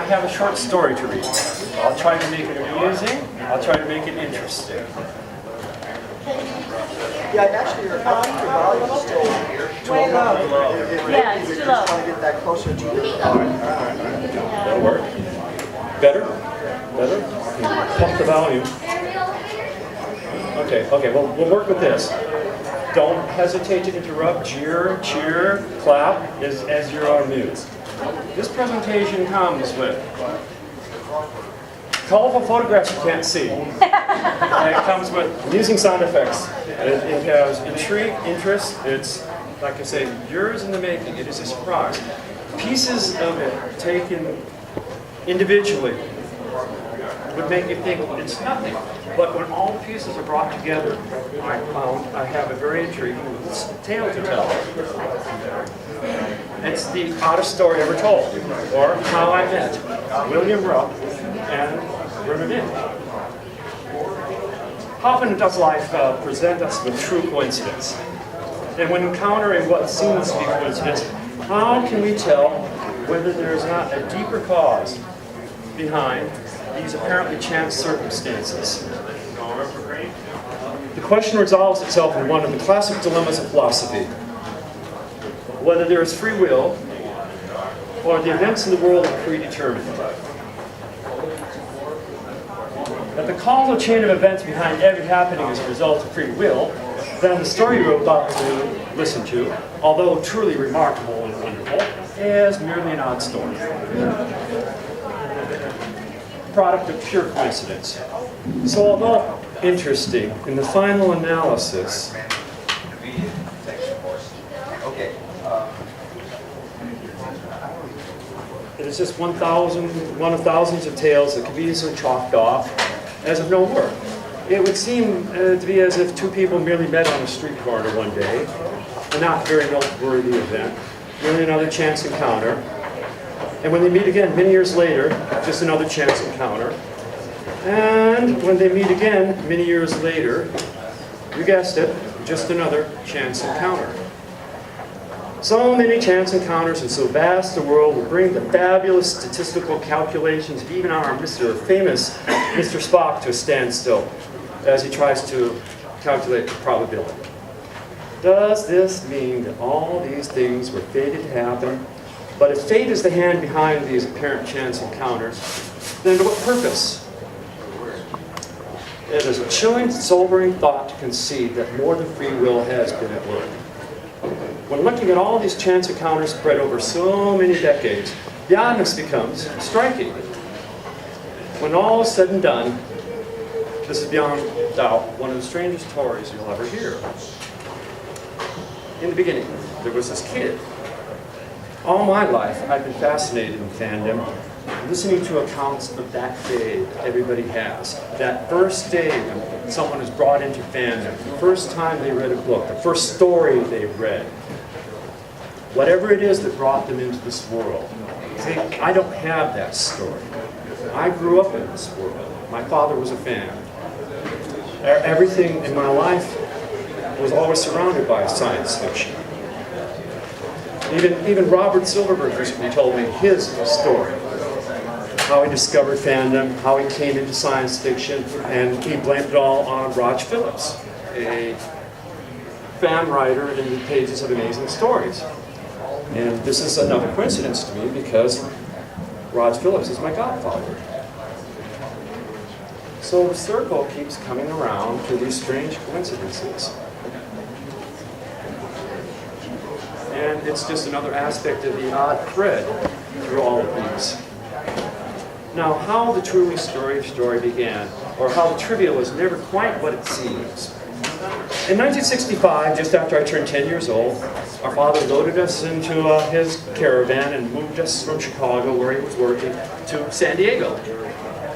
have a short story to read. I'll try to make it amusing. I'll try to make it interesting. Yeah, actually, your volume is still way low. Yeah, it's too low. Just want to get that closer to you. All right. That'll work. Better? Better? Pump the volume. Okay, well, we'll work with this. Don't hesitate to interrupt, jeer, cheer, clap as you're on mute. This presentation comes with colorful photographs you can't see. And it comes with amusing sound effects. It has intrigue, interest. It's, like I say, yours in the making. It is a surprise. Pieces of it taken individually would make you think it's nothing. But when all the pieces are brought together, I found I have a very intriguing tale to tell. It's the oddest story ever told, or how I met William Rupp and Bernadette. How often does life present us with true coincidence? And when encountering what seems to be coincidence, how can we tell whether there is not a deeper cause behind these apparently chance circumstances? The question resolves itself in one of the classic dilemmas of philosophy. Whether there is free will, or the events in the world are predetermined. If the causal chain of events behind every happening is a result of free will, then the story you're about to listen to, although truly remarkable and wonderful, is merely an odd story. Product of pure coincidence. So although interesting, in the final analysis, it is just one of thousands of tales that can be easily chalked off as of no worth. It would seem to be as if two people merely met on a street corner one day, a not very noteworthy event, merely another chance encounter. And when they meet again many years later, just another chance encounter. And when they meet again many years later, you guessed it, just another chance encounter. So many chance encounters in so vast a world will bring the fabulous statistical calculations of even our famous Mr. Spock to a standstill as he tries to calculate the probability. Does this mean that all these things were fated to happen? But if fate is the hand behind these apparent chance encounters, then to what purpose? It is a chilling, sobering thought to concede that more than free will has been at work. When looking at all these chance encounters spread over so many decades, the oddness becomes striking. When all is said and done, this is beyond doubt one of the strangest stories you'll ever hear. In the beginning, there was this kid. All my life, I've been fascinated in fandom, listening to accounts of that day that everybody has. That first day when someone is brought into fandom, the first time they read a book, the first story they read. Whatever it is that brought them into this world. See, I don't have that story. I grew up in this world. My father was a fan. Everything in my life was always surrounded by science fiction. Even Robert Silverberg recently told me his story. How he discovered fandom, how he came into science fiction, and he blamed it all on Rog Phillips, a fan writer in the pages of Amazing Stories. And this is another coincidence to me because Rog Phillips is my godfather. So the circle keeps coming around to these strange coincidences. And it's just another aspect of the odd thread through all of these. Now, how the truly strange story began, or how the trivial is never quite what it seems. In 1965, just after I turned 10 years old, our father loaded us into his caravan and moved us from Chicago, where he was working, to San Diego.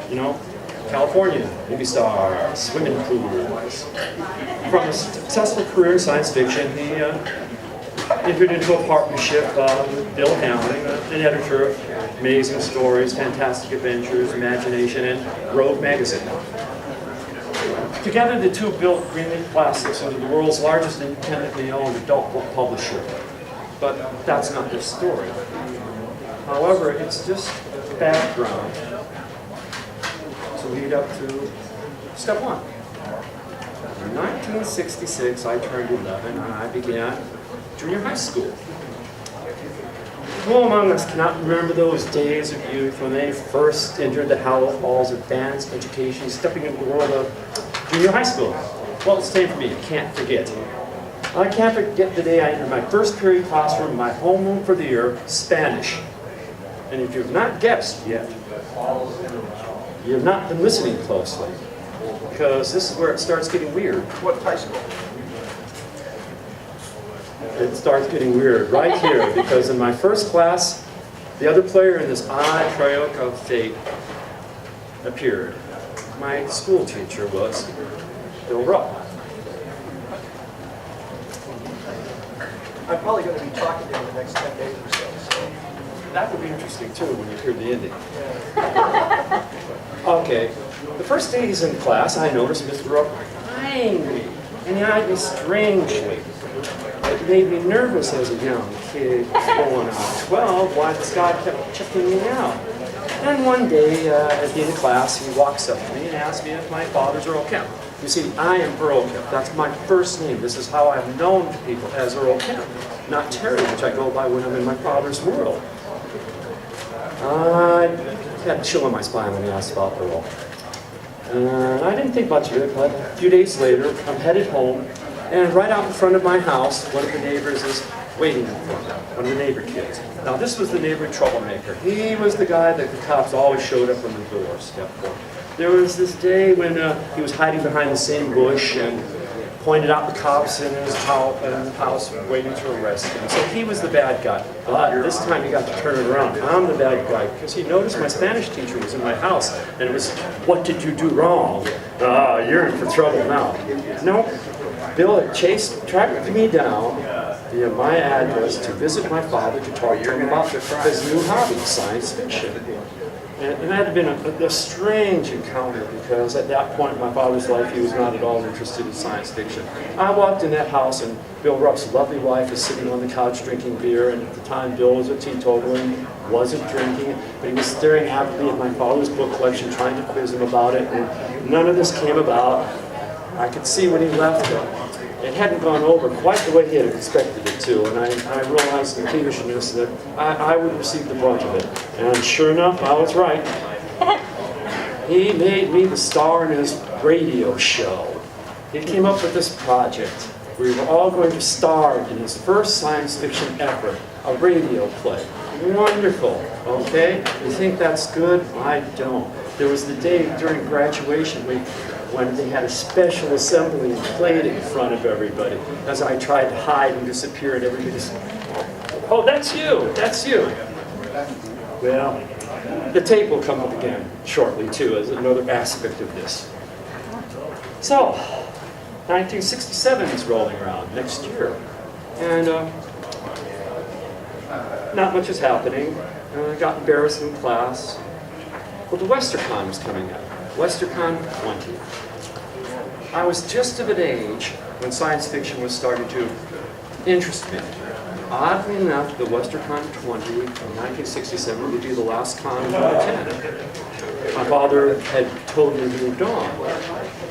You know, California, movie stars, swimming pools. From a successful career in science fiction, he entered into a partnership with Bill Hamlin, an editor of Amazing Stories, Fantastic Adventures, Imagination, and Rogue magazine. Together, the two built Greenleaf Classics into the world's largest independently owned adult book publisher. But that's not their story. However, it's just background to lead up to step one. In 1966, I turned 11 and I began junior high school. Who among us cannot remember those days of youth when they first entered the halls of advanced education, stepping into the world of junior high school? Well, it's the same for me. I can't forget. I can't forget the day I entered my first period classroom, my homeroom for the year, Spanish. And if you've not guessed yet, you have not been listening closely, because this is where it starts getting weird. What high school? It starts getting weird right here, because in my first class, the other player in this odd trioc of fate appeared. My school teacher was Bill Rupp. I'm probably going to be talking to you in the next 10 days or so. That would be interesting too when you hear the ending. Okay, the first day he's in class, I noticed Mr. Rupp eyeing me, and he eyed me strangely. It made me nervous as a young kid going on 12, why this guy kept checking me out. Then one day, at the end of class, he walks up to me and asks me if my father's Earl Kemp. You see, I am Earl Kemp. That's my first name. This is how I'm known to people, as Earl Kemp, not Terry, which I go by when I'm in my father's world. I had a chill in my spine when he asked about Earl. I didn't think much of it, but a few days later, I'm headed home, and right out in front of my house, one of the neighbors is waiting for me, one of the neighbor kids. Now, this was the neighbor troublemaker. He was the guy that the cops always showed up on the doorstep for. There was this day when he was hiding behind the same bush and pointed out the cops in his house waiting to arrest him. So he was the bad guy. But this time he got to turn it around. I'm the bad guy because he noticed my Spanish teacher was in my house. And it was, what did you do wrong? You're in for trouble now. No, Bill had tracked me down via my address to visit my father to talk to him about his new hobby, science fiction. And that had been a strange encounter because at that point in my father's life, he was not at all interested in science fiction. I walked in that house and Bill Rupp's lovely wife was sitting on the couch drinking beer, and at the time Bill was a teetotaler and wasn't drinking, but he was staring avidly at my father's book collection trying to quiz him about it, and none of this came about. I could see when he left it hadn't gone over quite the way he had expected it to, and I realized in peevishness that I would receive the brunt of it. And sure enough, I was right. He made me the star in his radio show. He came up with this project. We were all going to star in his first science fiction effort, a radio play. Wonderful, okay? You think that's good? I don't. There was the day during graduation when they had a special assembly and played it in front of everybody. As I tried to hide and disappear, and everybody said, "Oh, that's you, that's you." Well, the tape will come up again shortly, too, as another aspect of this. So, 1967 is rolling around next year, and not much is happening. I got embarrassed in class. Well, the WesterCon was coming up. WesterCon 20. I was just of an age when science fiction was starting to interest me. Oddly enough, the WesterCon 20 in 1967 would be the last con I would attend. My father had totally moved on,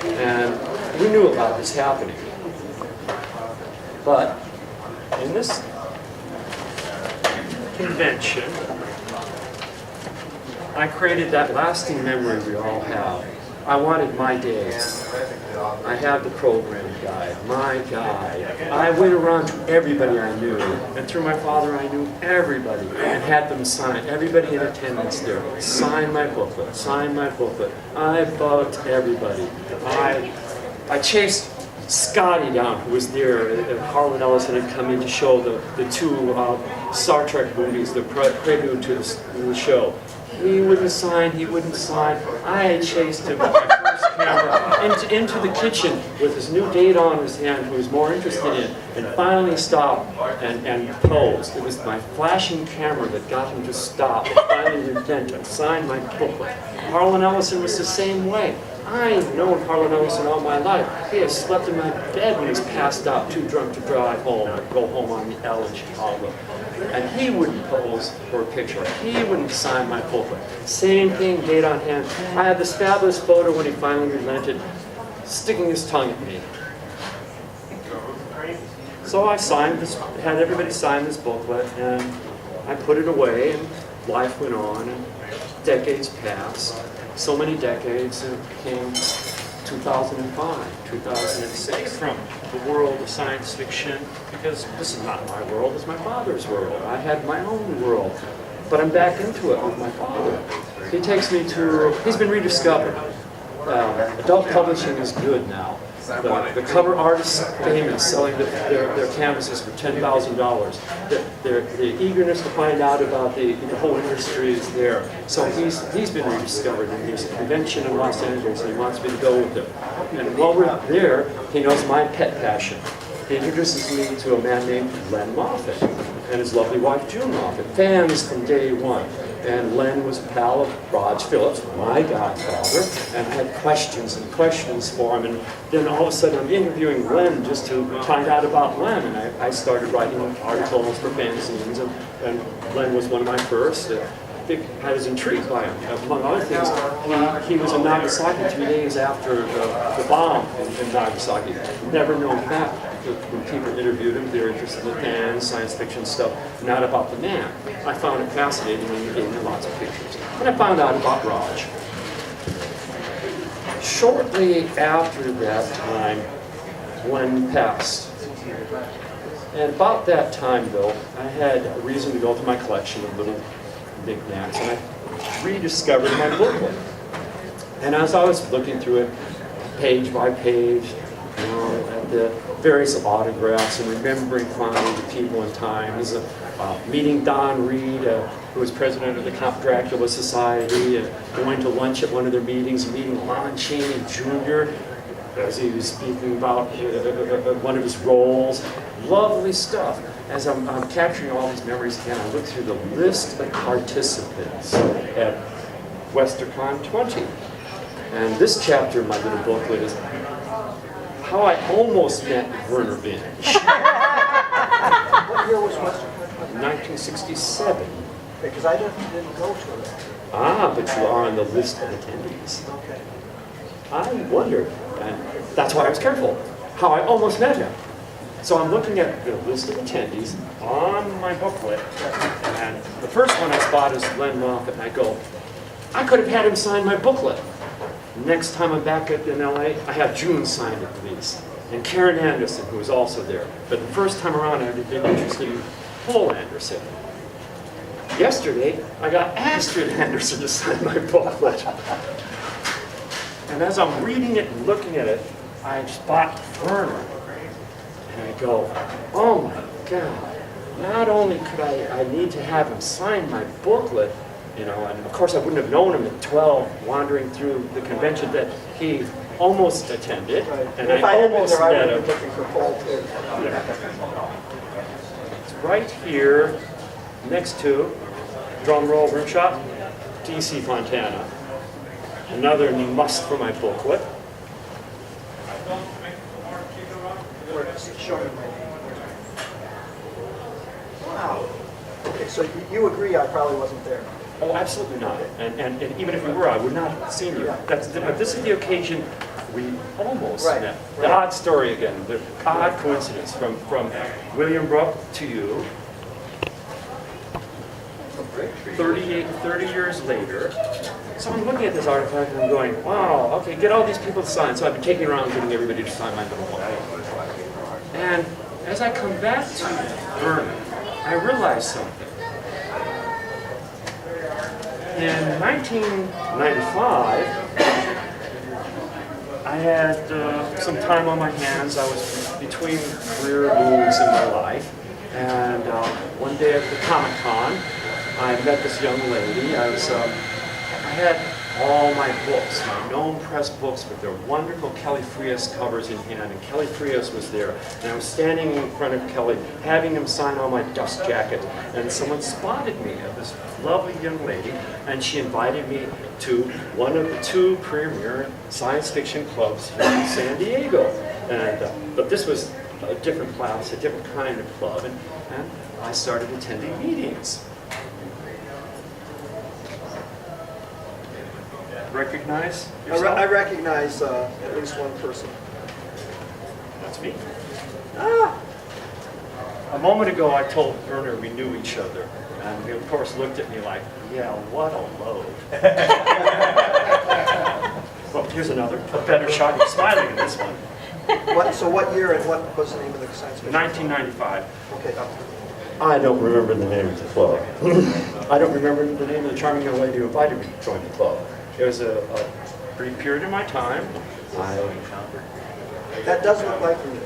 and we knew about this happening. But in this convention, I created that lasting memory we all have. I wanted my day. I had the program guide, my guide. I went around to everybody I knew, and through my father I knew everybody, and had them sign, everybody in attendance there, sign my booklet, sign my booklet. I bugged everybody. I chased Scotty down, who was there. Harlan Ellison had come in to show the two Star Trek movies, the prelude to the show. He wouldn't sign, he wouldn't sign. I chased him with my first camera into the kitchen with his new date on his hand, who was more interested in. and finally stopped and posed. It was my flashing camera that got him to stop and finally relent and sign my booklet. Harlan Ellison was the same way. I've known Harlan Ellison all my life. He has slept in my bed when he's passed out, too drunk to drive home or go home on the L in Chicago. And he wouldn't pose for a picture. He wouldn't sign my booklet. Same thing, date on hand. I have this fabulous photo when he finally relented, sticking his tongue at me. So I signed this, had everybody sign this booklet, and I put it away, and life went on, and decades passed. So many decades, and it became 2005, 2006, from the world of science fiction, because this is not my world, it's my father's world. I had my own world, but I'm back into it with my father. He takes me to, he's been rediscovered. Adult publishing is good now. The cover artists famous, selling their canvases for $10,000. The eagerness to find out about the whole industry is there. So he's been rediscovered, and there's a convention in Los Angeles, and he wants me to go with him. And while we're there, he knows my pet passion. He introduces me to a man named Len Moffat and his lovely wife June Moffat, fans from day one. And Len was a pal of Raj Phillips, my godfather, and I had questions and questions for him. And then all of a sudden I'm interviewing Len just to find out about Len. And I started writing articles for fanzines, and Len was one of my first. I was intrigued by him. Among other things, he was in Nagasaki 2 days after the bomb in Nagasaki. Never known that. When people interviewed him, they were interested in fans, science fiction stuff, not about the man. I found it fascinating, and he gave me lots of pictures. And I found out about Raj. Shortly after that time, Len passed. And about that time, though, I had a reason to go to my collection of little knickknacks, and I rediscovered my booklet. And as I was looking through it, page by page, at the various autographs and remembering fondly the people and times, meeting Don Reed, who was president of the Count Dracula Society, and going to lunch at one of their meetings, meeting Lon Chaney Jr. as he was speaking about one of his roles. Lovely stuff. As I'm capturing all these memories again, I look through the list of participants at WesterCon 20. And this chapter in my little booklet is how I almost met Werner Binge. What year was WesterCon? 1967. Because I didn't go to it. Ah, but you are on the list of attendees. Okay. I wondered, and that's why I was careful, how I almost met him. So I'm looking at the list of attendees on my booklet, and the first one I spot is Len Moffat, and I go, I could have had him sign my booklet. Next time I'm back in LA, I have June sign it, please, and Karen Anderson, who was also there. But the first time around, I'd been interested in Paul Anderson. Yesterday, I got Astrid Anderson to sign my booklet. And as I'm reading it and looking at it, I spot Werner. And I go, oh my God, not only could I need to have him sign my booklet, and of course I wouldn't have known him at 12, wandering through the convention that he almost attended, Right. and If I had been almost there, I met would him. have been looking for Paul too. It's right here, next to, drum roll, root shop, DC Fontana. Another must for my booklet. Show me. Wow. Okay, so you agree I probably wasn't there. Oh, absolutely not. And even if we were, I would not have seen you. But this is the occasion we almost met. The odd story again, the odd coincidence from William Brooke to you. 30 years later. So I'm looking at this artifact and I'm going, wow, okay, get all these people to sign. So I've been taking around getting everybody to sign my little book. And as I come back to Vernon, I realized something. In 1995, I had some time on my hands. I was between career moves in my life. And one day at the Comic-Con, I met this young lady. I had all my books, my known press books with their wonderful Kelly Frias covers in hand, and Kelly Frias was there, and I was standing in front of Kelly, having him sign all my dust jackets, and someone spotted me, this lovely young lady, and she invited me to one of the 2 premier science fiction clubs here in San Diego. And but this was a different class, a different kind of club, and I started attending meetings. Recognize yourself? I recognize at least one person. That's me. Ah! A moment ago, I told Werner we knew each other, and he, of course, looked at me like, yeah, what a load. Well, here's another, a better shot. He's smiling in this one. So what year and what was the name of the science fiction? 1995. Okay. I don't remember the name of the club. I don't remember the name of the charming young lady who invited me to join the club. It was a brief period of my time. That does look like you.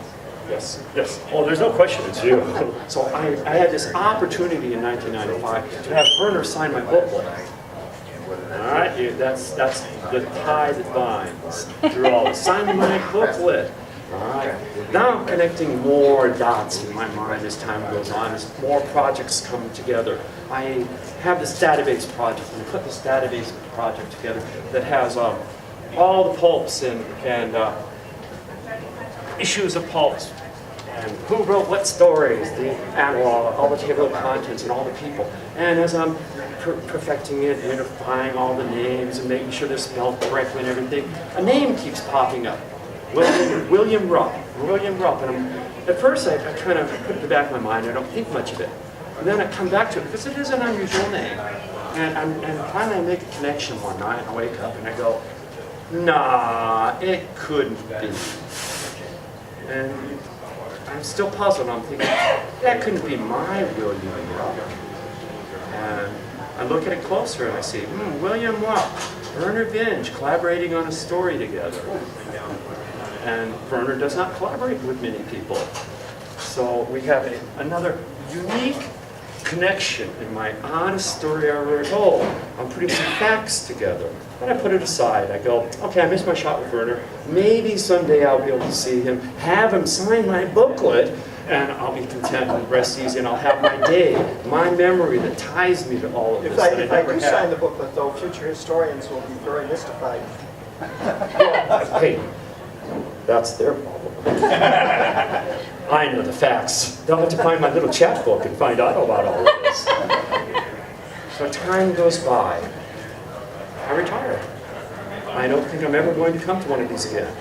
Yes, yes. Oh, there's no question it's you. So I had this opportunity in 1995 to have Werner sign my booklet. All right, that's the tie that binds through all this. Sign my booklet. All right. Now I'm connecting more dots in my mind as time goes on, as more projects come together. I have this database project, and I put this database project together that has all the pulps and issues of pulps, and who wrote what stories, and all the table of contents and all the people. And as I'm perfecting it, unifying all the names and making sure they're spelled correctly and everything, a name keeps popping up. William Rupp. And at first I kind of put it in the back of my mind, I don't think much of it. And then I come back to it because it is an unusual name. And finally I make a connection one night, I wake up and I go, nah, it couldn't be. And I'm still puzzled, I'm thinking, that couldn't be my William Rupp. And I look at it closer and I see, William Rupp, Werner Vinge collaborating on a story together. And Werner does not collaborate with many people. So we have another unique connection in my honest story I wrote. Oh, I'm putting some facts together. Then I put it aside. I go, okay, I missed my shot with Werner. Maybe someday I'll be able to see him, have him sign my booklet, and I'll be content and rest easy, and I'll have my day, my memory that ties me to all of this. If I do sign the booklet, though, future historians will be very mystified. Hey, that's their problem. I know the facts. They'll have to find my little chapbook and find out about all of this. So time goes by. I retire. I don't think I'm ever going to come to one of these again.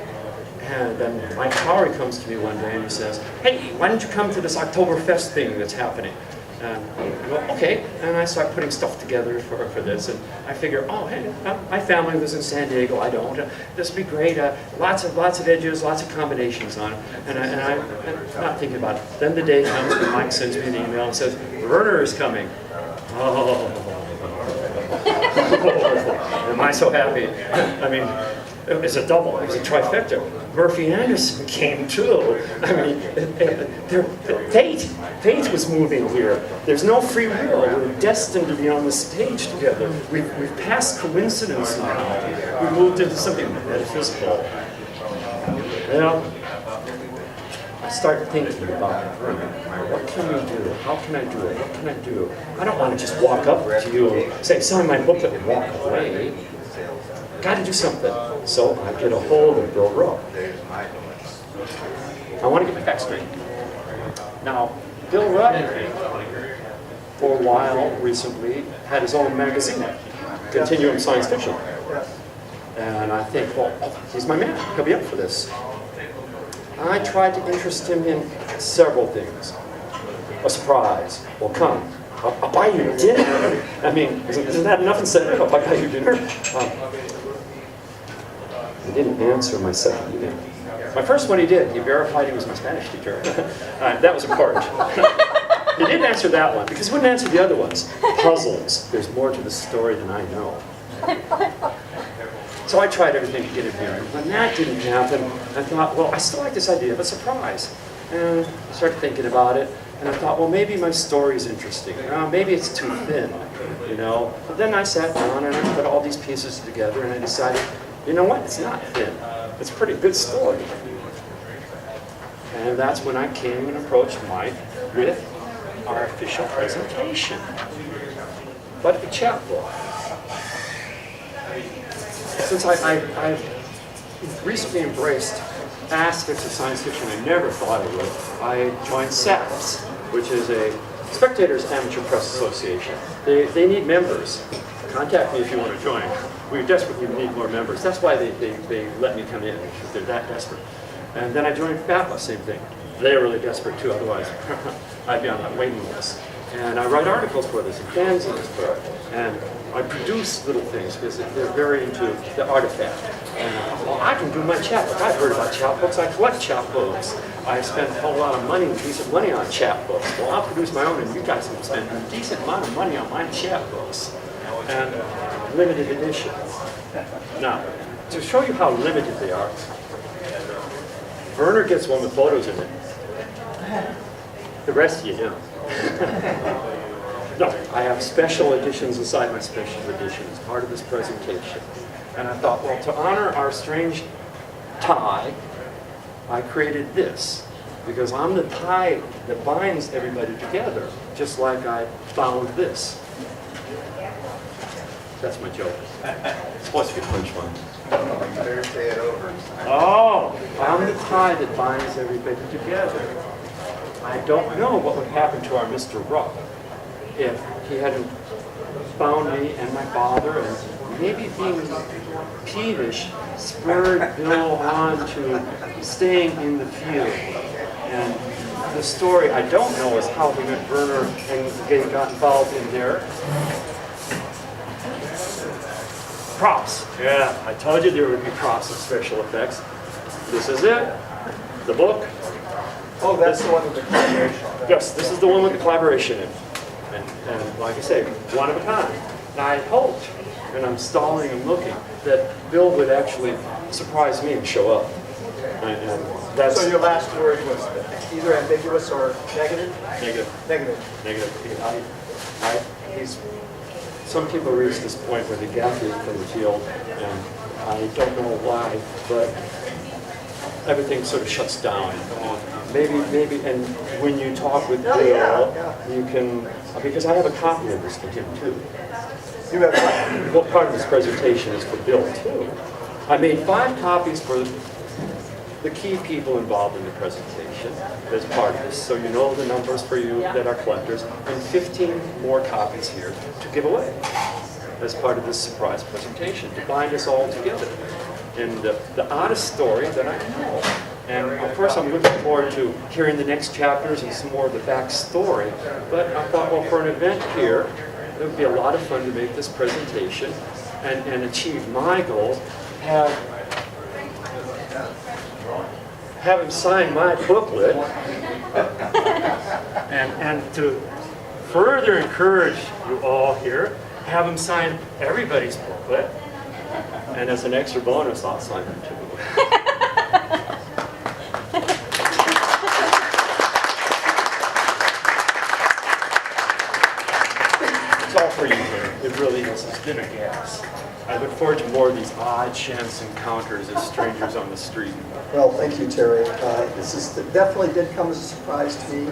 And then Mike Towery comes to me one day and he says, hey, why don't you come to this Oktoberfest thing that's happening? And I go, okay. And I start putting stuff together for this. And I figure, oh, hey, my family lives in San Diego. I don't. This would be great. Lots of edges, lots of combinations on it. And I'm not thinking about it. Then the day comes when Mike sends me an email and says, Werner is coming. Oh, am I so happy? I mean, it's a double, it's a trifecta. Murphy Anderson came too. I mean, fate was moving here. There's no free will. We're destined to be on the stage together. We've passed coincidence now. We moved into something metaphysical. Well, I start thinking about what can we do? How can I do it? What can I do? I don't want to just walk up to you and say, sign my booklet and walk away. Got to do something. So I get a hold of Bill Rupp. I want to get my facts straight. Now, Bill Rupp, for a while recently, had his own magazine, Continuum Science Fiction. And I think, well, he's my man. He'll be up for this. I tried to interest him in several things. A surprise. Well, come. I'll buy you dinner. I mean, isn't that enough incentive? I'll buy you dinner. He didn't answer my second email. My first one he did. He verified he was my Spanish teacher. That was important. He didn't answer that one because he wouldn't answer the other ones. Puzzles. There's more to the story than I know. So I tried everything to get him here. And when that didn't happen, I thought, well, I still like this idea of a surprise. And I started thinking about it. And I thought, well, maybe my story's interesting. Maybe it's too thin. you know. But then I sat down and I put all these pieces together and I decided, you know what, it's not thin. It's a pretty good story. And that's when I came and approached Mike with our official presentation. But a chapbook. Since I've recently embraced aspects of science fiction I never thought I would, I joined SAPS, which is a Spectators Amateur Press Association. They need members. Contact me if you want to join. We desperately need more members. That's why they let me come in, because they're that desperate. And then I joined FAPA, same thing. They're really desperate too, otherwise I'd be on that waiting list. And I write articles for this and fanzines for it. And I produce little things because they're very into the artifact. And well, I can do my chapbook. I've heard about chapbooks. I collect chapbooks. I spent a whole lot of money, decent money on chapbooks. Well, I'll produce my own, and you guys can spend a decent amount of money on my chapbooks. And limited editions. Now, to show you how limited they are, Werner gets one with photos in it. The rest you know. No, I have special editions inside my special edition as part of this presentation. And I thought, well, to honor our strange tie, I created this. Because I'm the tie that binds everybody together, just like I found this. That's my joke. It's supposed to be a punchline. You better say it over. Oh, I'm the tie that binds everybody together. I don't know what would happen to our Mr. Rupp if he hadn't found me and my father, and maybe being peevish spurred Bill on to staying in the field. And the story I don't know is how he met Werner and got involved in there. Props. Yeah, I told you there would be props and special effects. This is it. The book. Oh, that's the one with the collaboration. Yes, this is the one with the collaboration in it. And like I say, one of a kind. And I hoped, and I'm stalling and looking, that Bill would actually surprise me and show up. And that's So your last word was either ambiguous or negative? negative. Negative. Negative. Some people reach this point where they gap me from the field, and I don't know why, but everything sort of shuts down. Maybe, and when you talk with Bill, you can, because I have a copy of this for him too. You have what? Well, part of this presentation is for Bill too. I made 5 copies for the key people involved in the presentation as part of this, so you know the numbers for you that are collectors, and 15 more copies here to give away as part of this surprise presentation to bind us all together in the oddest story that I know. And of course, I'm looking forward to hearing the next chapters and some more of the backstory. But I thought, well, for an event here, it would be a lot of fun to make this presentation and achieve my goals. Have him sign my booklet, and to further encourage you all here, have him sign everybody's booklet. And as an extra bonus, I'll sign them too. It's all for you here. It really is. It's been a gas. I look forward to more of these odd chance encounters as strangers on the street. Well, thank you, Terry. This definitely did come as a surprise to me.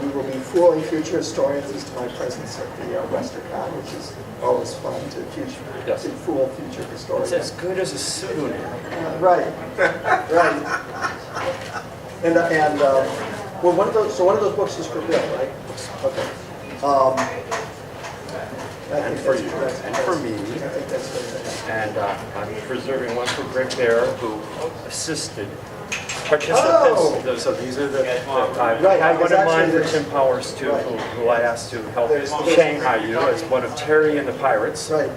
We will be fooling future historians as to my presence at the WesterCon, which is always fun to fool future historians. It's as good as a pseudonym. Right. Well, one of those books is for Bill, right? Okay. And for you, and for me. I think that's good. And I'm preserving one for Greg Bear, who assisted participants. Oh! So these are the Right, I had one because of mine actually for Tim Powers too, Right. who I asked to help There's- Shanghai you as one of Terry and the Pirates. Right.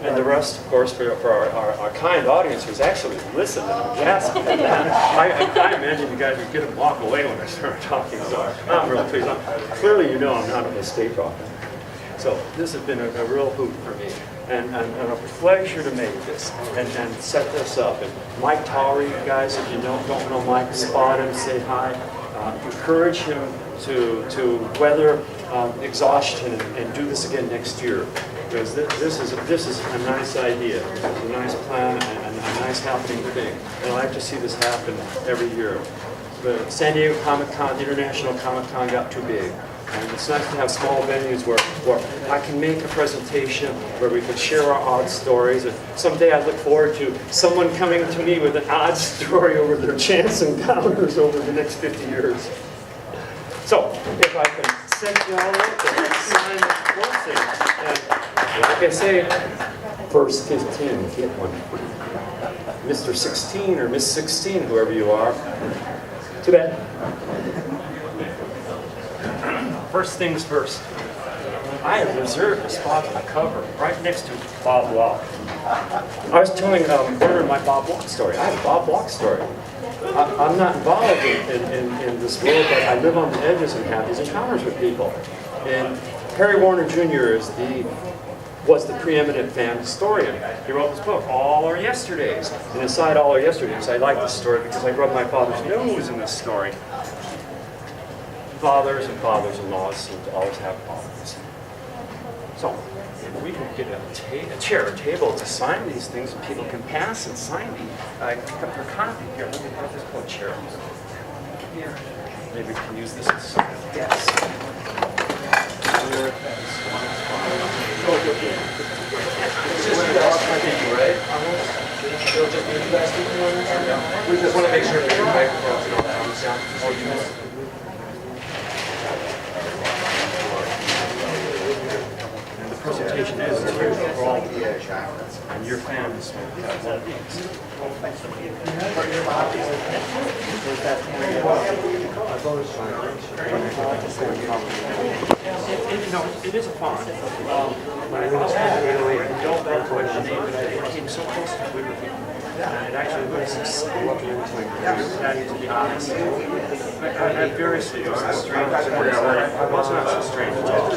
And the rest, of course, for our kind audience who's actually listening and gasping. I imagine you guys would get them walk away when I start talking, so I'm really pleased. Clearly, you know I'm not a mistake talker. So this has been a real hoot for me, and a pleasure to make this and set this up. And Mike Towery, you guys, if you don't know Mike, spot him, say hi. Encourage him to weather exhaustion and do this again next year. Because this is a nice idea, a nice plan, and a nice happening thing. And I like to see this happen every year. The San Diego Comic-Con, the International Comic-Con got too big. And it's nice to have small venues where I can make a presentation, where we can share our odd stories. And someday I look forward to someone coming to me with an odd story over their chance encounters over the next 50 years. So, if I can send you all up and sign the blessing. And like I say, first 15, get one free. Mr. 16 or Miss 16, whoever you are. Too bad. First things first, I have reserved a spot on the cover, right next to Bob Block. I was telling Bernard my Bob Block story. I have a Bob Block story. I'm not involved in this world, but I live on the edges and have these encounters with people. And Harry Warner Jr. was the preeminent fan historian. He wrote this book, All Our Yesterdays. And inside All Our Yesterdays, I like this story because I rubbed my father's nose in this story. Fathers and fathers-in-laws seem to always have problems. So, if we can get a chair, a table to sign these things, and people can pass and sign these, pick up their copy here. Let me just put a chair here. Maybe we can use this as a desk. We just want to make sure that your microphones and all that comes down. Presentation is for all and your fans. It is a font. When I lost my Italy, I don't know what the name, but it came so close to liberty. And it actually was to be honest. I had various strange, I was not so strange at all.